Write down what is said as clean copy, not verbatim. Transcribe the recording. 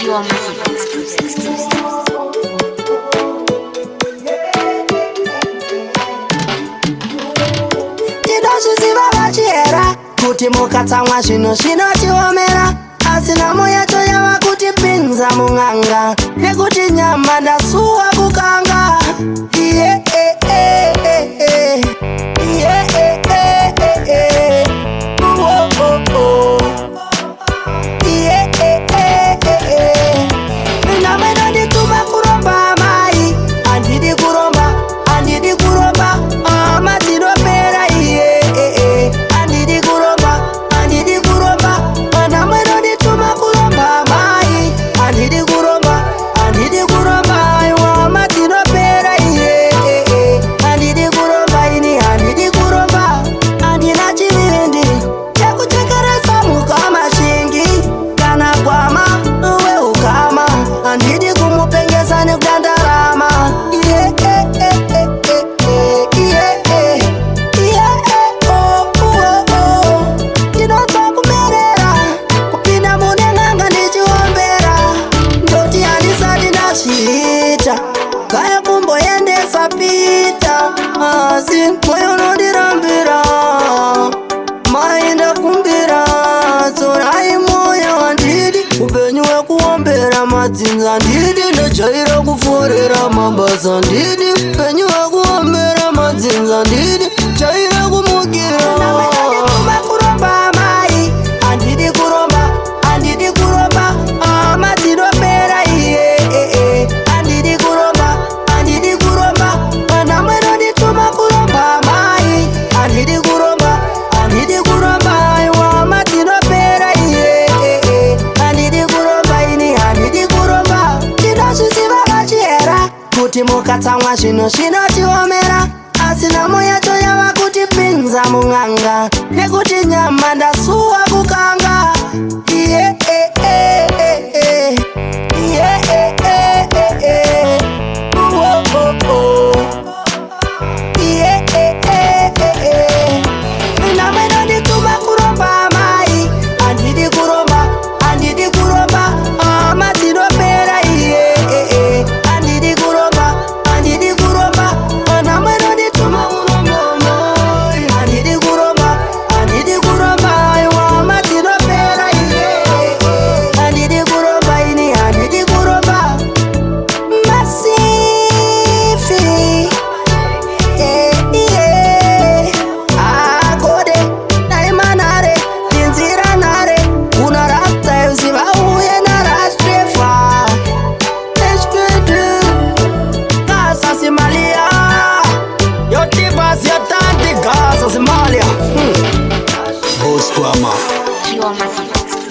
Pure Massive exclusive. Tidozviziva vachiera kuti mukatsamwa zvinhu zvinotiomera, asi nhamo yacho yava kutipinza mung'anga nekuti nyama ndasuwa kukanga. Nyama inondituma kuromba mai, handidi kuromba, handidi kuromba, madzinopera handidi kuromba, handidi kuromba. Nyama inondituma kuromba mai, handidi kuromba, handidi kuromba, madzinopera handidi kuromba, ini handidi kuromba. Handina chivindi chekuchekeresa mukama shingi kana gwama weukama, handidi kumupengesa nekudandarama. Ndinotsa kumerera kupinda mune n'anga ndichiombera, ndoti handisati ndazviita kaya kumboendesa pita, asi moyo unondirambira mai ndakumbira. Tsorai moyo, handidi upenyu wekuombera madzinza, handidi ndajaira kuforera mabasa, handidi upenyu wekuombera madzinza, handidi jaira kumukira. Kuromba mai, handidi kuromba, handidi kuromba, madzinopera handidi kuromba, handidi kuromba. Nhamo inondituma kuromba mai, handidi kuromba, handidi kuromba, madzinopera handidi kuromba, ini handidi kuromba. Tinozviziva vachiera kuti mukatsamwa zvinhu zvinotiomera, asi nhamo yacho yava kutipinza mung'anga nekuti nyama ndasuwa kukanga. Nhamo inondituma kuromba mai, handidi kuromba, handidi kuromba, madzinopera handidi kuromba, handidi kuromba. Nhamo inondituma kuromba mai, handidi kuromba, handidi kuromba, madzinopera handidi kuromba, ini handidi kuromba. Masifi agode naimanare inzira nare kuna rasta uziva uye narastrefa espedu kasa simalia yotibas yatanti gasa simalia Pure Massive exclusive.